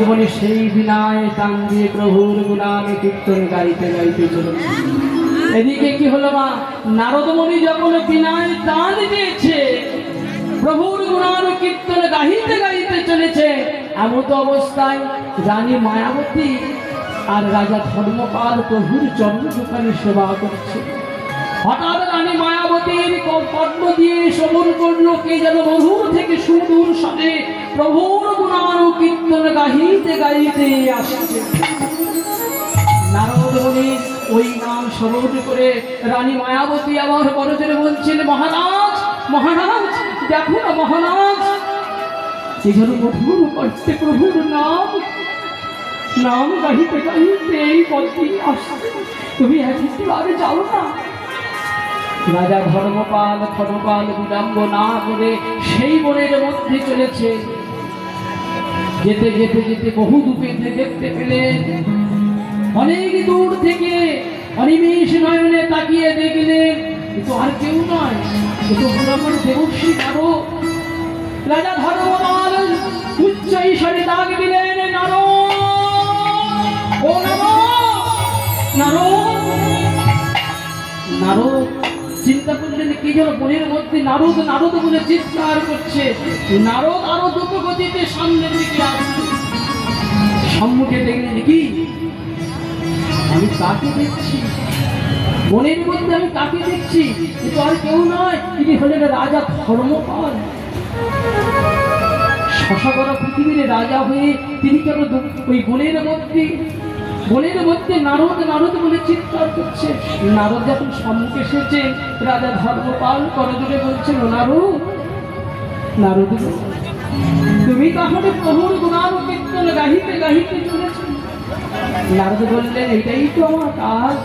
নারদমণি সেই বিনায় টান দিয়ে প্রভুর গুণান কীর্তন গাইতে গাইতে চলেছে। এদিকে কি হলো মা, নারদমণি যখন বিনায় টান দিয়েছে, প্রভুর গুণান কীর্তন গাইতে গাইতে চলেছে, এমত অবস্থায় রানী মায়াবতী আর রাজা ধর্মপাল প্রভুর চন্দ্রদুখানি সেবা করছে। হঠাৎ রানী মায়াবতীর পদ্ম দিয়ে শ্রবণ করলো কে যেন মধুর থেকে সুদূর সাথে প্রভুর গুণান কীর্তন গাইতে গাইতে আসছে। নারদমণি ওই নাম শ্রবণ করে রানী মায়াবতী আবার বড় জোরে বলছেন, মহারাজ মহারাজ দেখো না মহারাজ, কে যেন মধুর কণ্ঠে প্রভুর নাম নাম গাইতে গাইতে এই পথে আসছে, তুমি একবারে যাও না। রাজা ধর্মপাল ক্ষণকাল বিলম্ব না করে সেই বনের মধ্যে চলেছে। যেতে যেতে যেতে বহু দূরে দেখতে পেলেন, অনেক দূর থেকে অনিমেষ নয়নে তাকিয়ে দেখলেন কিন্তু আর কেউ নয়, কিন্তু ব্রাহ্মণ দেবশ্রী নারদ। রাজা ধর্মপাল উচ্চ ঈশ্বরে ডাক দিলেন, নারদ ও নারদ। নারদ চিন্তা করলেন কি যেন বনের মধ্যে নারদ নারদ বলে চিৎকার করছে। নারদ আরো দ্রুত গতিতে সামনের দিকে আসছে। সম্মুখে দেখলেন কি, আমি কাকে দেখছি বনের মধ্যে, আমি কাকে দেখছি, কিন্তু আর কেউ নয়, তিনি হলেন রাজা ধর্মপাল। শশাকরা পৃথিবীর রাজা হয়ে তিনি কেন ওই বনের মধ্যে নারদ নারদ বলে চিৎকার করছে। নারদ যখন সম্মুখে এসেছে, রাজা ধর্মপাল করজোড়ে বলছেন, নারদ নারদ তুমি তাহলে প্রভুর গুণান কীর্তন গাহিতে গাহিতে চলেছ। নারদ বললেন, এটাই তো আমার কাজ,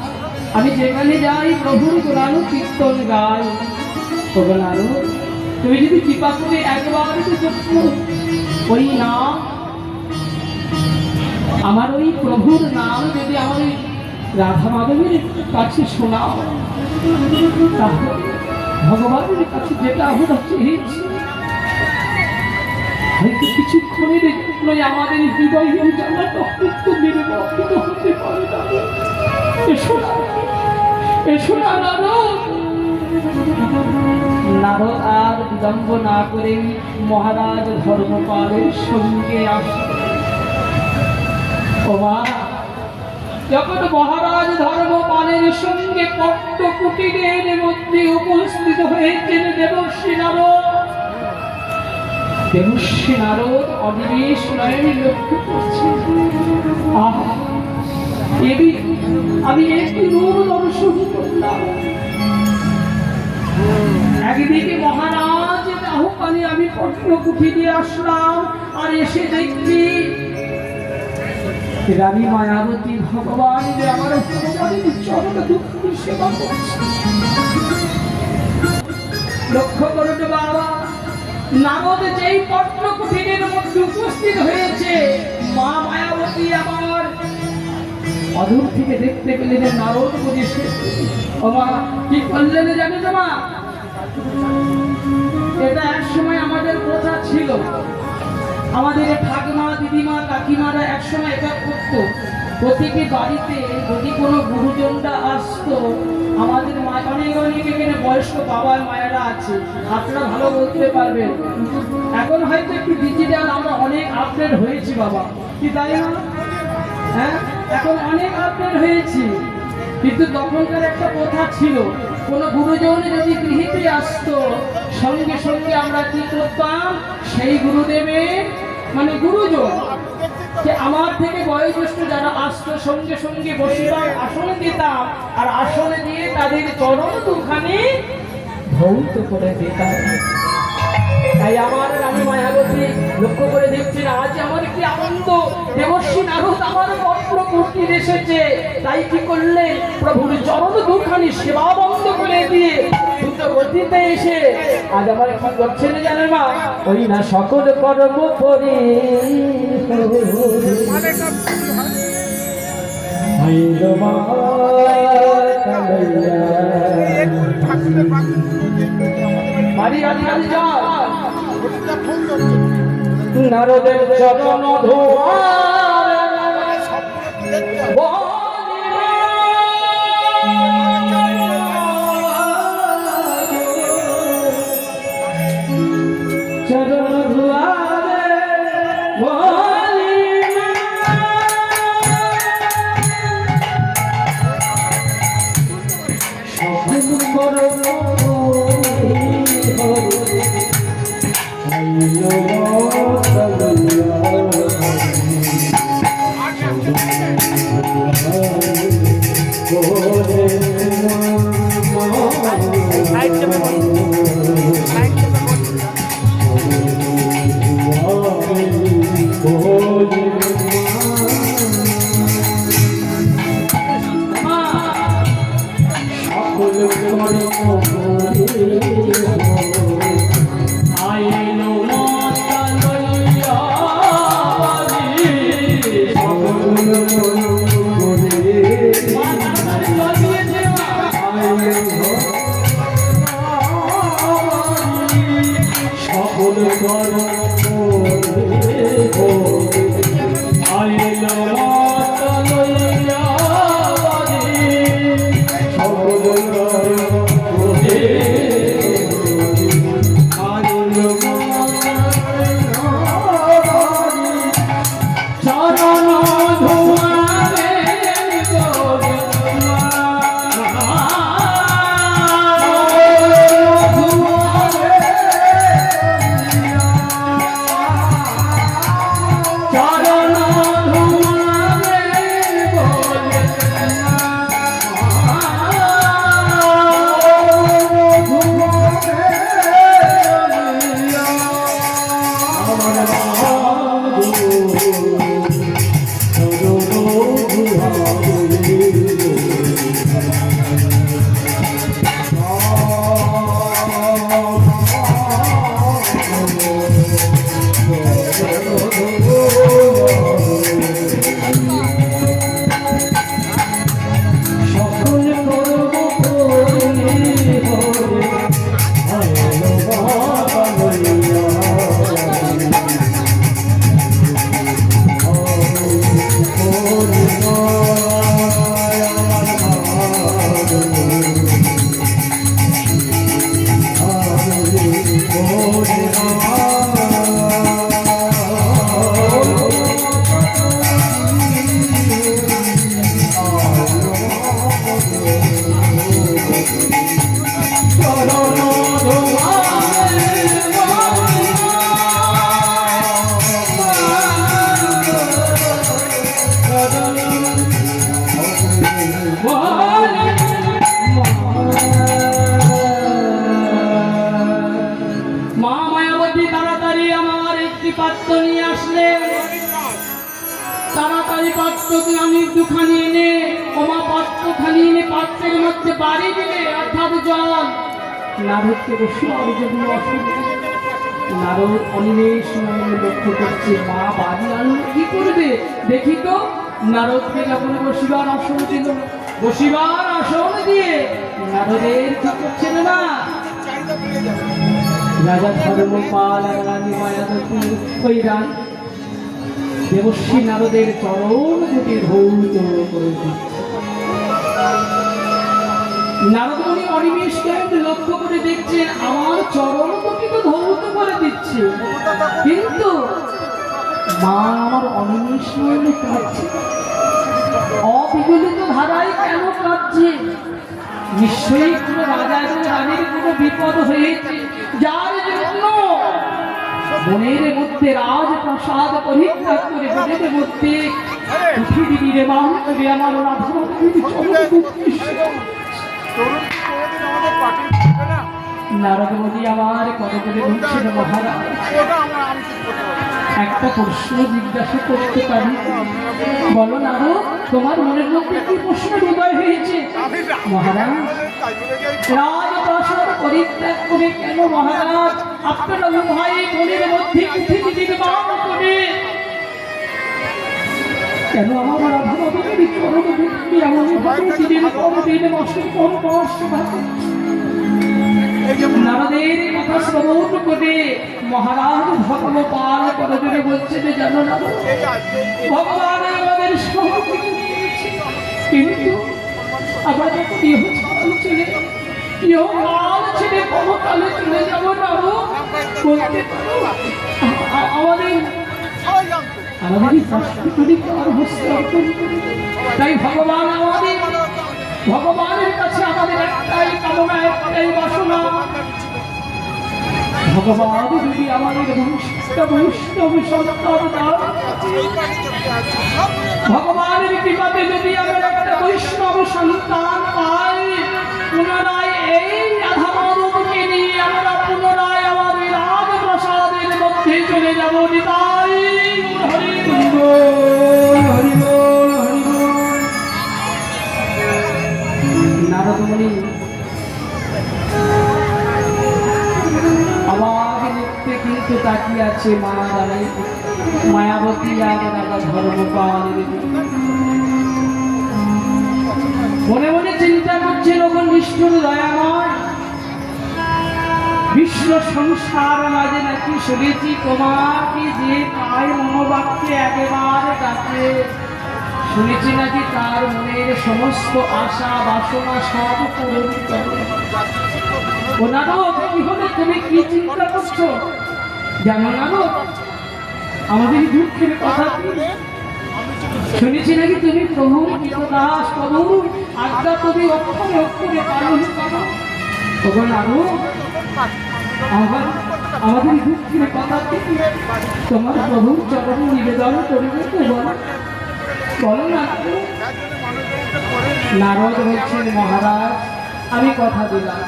আমি যেখানে যাই প্রভুর গুণান কীর্তন গাই। তবে নারদ তুমি যদি কৃপা করে একবার ওই নাম, আমার ওই প্রভুর নাম যদি আমার ওই রাধা মাধবের কাছে শোনাও, তাহলে ভগবানের কাছে যেটা আমরা চেয়েছি হয়তো কিছুক্ষণের জন্যই আমাদের হৃদয়ের জ্বালাটা অত্যন্ত নির্বাপিত হতে পারে। এসো না নারদ। নারদ আর বিলম্ব না করে মহারাজ ধর্মপালের সঙ্গে আসে। যখন মহারাজ ধর্মপালের সঙ্গে পট্ট কুটিরের মধ্যে উপস্থিত হয়েছেন দেবশ্রী নারদ, দেবশ্রী নারদ অনিমেষ নয়নে লক্ষ্য করছেন, আমি একটি রূপ দর্শন করলাম। একদিকে মহারাজ আহ্বানে আমি পট্ট কুটিরে আসলাম, আর এসে দেখছি রানী মায়াবতী ভগবান যে আমার চরণ দুঃখ সেবা করছে। লক্ষ্য করুন বাবা, নারদ যেই পট্ট কুটিরের মধ্যে উপস্থিত হয়েছে, মা মায়াবতী আমার অদূর থেকে দেখতে পেলেন নারদ বলেছে। ও মা কি করলেন জানো তো মা, এটা এক সময় আমাদের প্রথা ছিল, আমাদের ঠাকুমা দিদিমা কাকিমারা একসময় এটা করতো। প্রতিটি বাড়িতে যদি কোনো গুরুজনরা আসতো, আমাদের অনেক এখানে বয়স্ক বাবা মায়েরা আছে, আপনারা ভালো বলতে পারবেন। এখন হয়তো একটু ডিজিটাল আমরা অনেক আপডেট হয়েছি বাবা, কি তাই না? হ্যাঁ, এখন অনেক আপডেট হয়েছি, কিন্তু তখনকার একটা প্রথা ছিল, কোনো গুরুজন যদি গৃহীতে আসতো, সঙ্গে সঙ্গে আমরা কি করতাম, সেই গুরুদেবের মানে গুরুজন যে আমার থেকে বয়োজ্যেষ্ঠ যারা আসতো, সঙ্গে সঙ্গে বসিবার আসন দিতাম, আর আসনে দিয়ে তাদের চরণ দুখানি ধৌত করে দিতাম। তাই আমার রানী মায়াবতী লক্ষ্য করে দেখছেন, আজ আমার কি আনন্দ, দেবশ্রী নারদ আমার পত্র কুটিরে এসেছে। তাই কি করলেন, প্রভুর চরণ দুখানি সেবা বন্ধ করে দিয়ে দ্রুত গতিতে এসে আজ আমার এখন করছেন জানেন মা, ওই না সকল কর্ম করি নারদের চরণ ধোয়া চরণ ধুয়ারে বলি সকল করো আমি দুখানি এনে ওমা পাত্রখানি এনে পাত্রের মধ্যে বাড়ি দিলে অর্থাৎ জল নারদকে বসিবার জন্য অসুবিধা। নারদ অনিমেষ নয়নে লক্ষ্য করছে মা বাড়ি আনলে কি করবে দেখি তো। নারদকে যখন বসিবার আসন দিল, বসিবার আসন দিয়ে নারদের কি করছেন না রাজা ধর্মপাল রানী মায়াবতী ওই রানী দেবশ্রী নারদের চরণ দুটি ধৌত করে দিচ্ছে। নারদমণি অনিমেষকে লক্ষ্য করে দেখছেন আমার চরণ দুটি তো ধৌত করে দিচ্ছে, কিন্তু মা আমার অনিমেষ নয়নে কাঁদছে, অবিগলিত ধারায় কেন কাঁদছে? নিশ্চয়ই কোনো রাজা এবং রানীর কোনো বিপদ হয়েছে, যার জন্য বনের মধ্যে রাজপ্রাসাদ পরিত্যাগ করে বনের মধ্যে পৃথিবী নির্মাণ করে আমার নারদমণি আমার কত করে বলছেন মহারাজ একটা প্রশ্ন জিজ্ঞাসা করতে পারি? বলো নারদ, তোমার মনের মধ্যে কি প্রশ্ন উদয় হয়েছে? মহারাজ রাজপ্রাসাদ পরিত্যাগ করে কেন মহারাজ আপনারা উভয় বনের মধ্যে পৃথিবী নির্মাণ করে কেন আমার রাধামাধবের চরণ ভক্তি এমন দিনের পর দিন মাসের পর মাস নারদের কথা শ্রবণ করে মহারাজ ধর্মপাল করজনে বলছে যে জানো না ভগবান আমাদের সহযোগী দিয়েছি, কিন্তু আবার যখন ইহকাল ছেড়ে কমকালে চলে যাবো নারদ, বলতে পারো আমাদের হস্তান্তর করে। তাই ভগবানের কাছে আমাদের একটাই কামনা, একটাই বাসনা, ভগবান যদি আমাদের বৈষ্ণব সন্তান দান, ভগবানের কৃপাতে যদি আমরা একটা বৈষ্ণব সন্তান পাই, পুনরায় এই রাধা মাধবকে নিয়ে আমরা পুনরায় আমাদের রাগ প্রসাদের মধ্যে চলে যাব। নিতাই হরি বল, হরি বল, হরি বল। নারদমণি আবার দেখতে কিন্তু তাকিয়ে আছে মা দাঁড়াই মায়াবতী আর রাধা ধর্মপালের। মনে মনে চিন্তা করছে লোকন নিষ্ঠুর দয়াময়, বিশ্ব সংসার মাঝে নাকি শুনেছি তোমাকে যে পায় মনোবাক্যে একেবারে ডাকে, শুনেছি নাকি তার মনের সমস্ত আশা বাসনা সব পূরণ করে। ও নারদ, কি হলে তুমি কি চিন্তা করছো জানো নারদ? আমাদের দুঃখের কথা শুনেছি নাকি তুমি প্রভু দাস, প্রভু আজ্ঞা তুমি অক্ষরে অক্ষরে পালন করো। তখন নারদ, আমাদের দুঃখের কথা তোমার প্রভুর চরণে নিবেদন করিবে তো বলো না। নারদ বলছেন, মহারাজ আমি কথা দিলাম,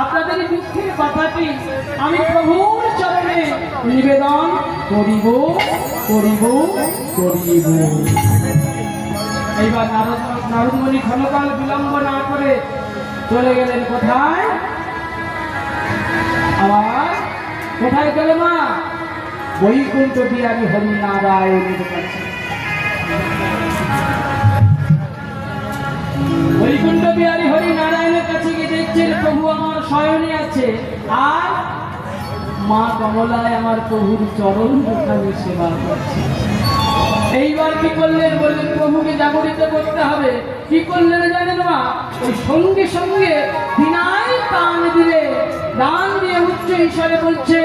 আপনাদের দুঃখের কথাটি আমি প্রভুর চরণে নিবেদন করিব করিব করিব। এইবার নারদমণি ক্ষণকাল বিলম্ব না করে চলে গেলেন কোথায়? আবার কোথায় গেলে মা? বৈকুণ্ঠ বিহারী হরিনারায়ণের কাছে। বৈকুণ্ঠ বিহারী হরিনারায়ণের কাছে গিয়ে দেখছেন প্রভু আমার শয়নে আছে, আর মা কমলায় আমার প্রভুর চরণ দুখানি সেবা করছে। এইবার কি করলেন? বললেন প্রভুকে জাগরিত করতে হবে। কি করলেন জানেন মা? ওই সঙ্গে সঙ্গে বিনাই কান দিলে দান দিয়ে উচ্চ ঈশ্বরে বলছে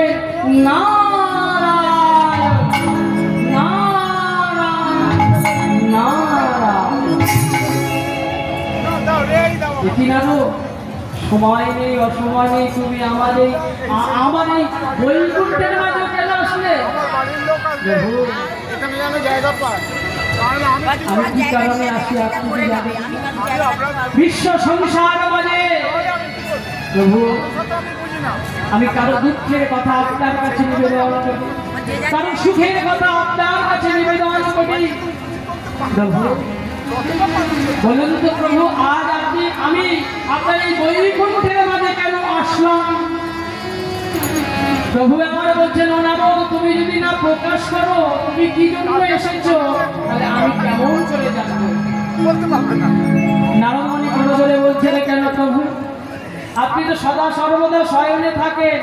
নারায়ণ নারায়ণ নারায়ণ। দেখি না সময় নেই অসময় নেই, তুমি আমার এই বৈকুণ্ঠের মাঝে কেন আসলে? আমি কি কারণে আসি আপনি জানেন? বিশ্ব সংসার মাঝে প্রভু আমি কারো দুঃখের কথা আপনার কাছে নিবেদন করি, কারো সুখের কথা আপনার কাছে নিবেদন করি। বলুন তো প্রভু, আজ আমি আপনার এই বৈকুণ্ঠের মাঝে কেন আসলাম? প্রভু আমার বলছেন, নারদ তুমি যদি না প্রকাশ করো তুমি কি জন্য এসেছো, তাহলে আমি কেমন করে জানবো? নারদমণি কোনো বলে বলছেন, কেন প্রভু আপনি তো সদা সর্বদা শয়নে থাকেন,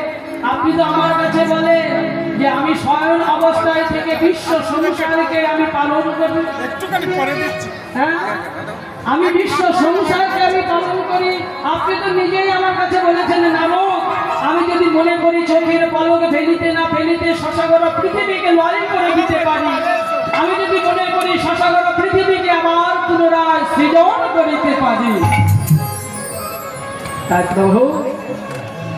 আপনি তো আমার কাছে বলেন যে আমি শয়ন অবস্থায় থেকে বিশ্ব সংসারকে আমি পালন করি। হ্যাঁ, আমি বিশ্ব সংসারকে আমি পালন করি। আপনি তো নিজেই আমার কাছে বলেছেন, নারদ আমি যদি মনে করি চোখের পলক ফেলিতে না ফেলিতে শশাগর পৃথিবীকে লয় করে দিতে পারি, আমি যদি মনে করি শশাগর পৃথিবীকে আবার পুনরায় সৃজন করিতে পারি, তাই প্রভু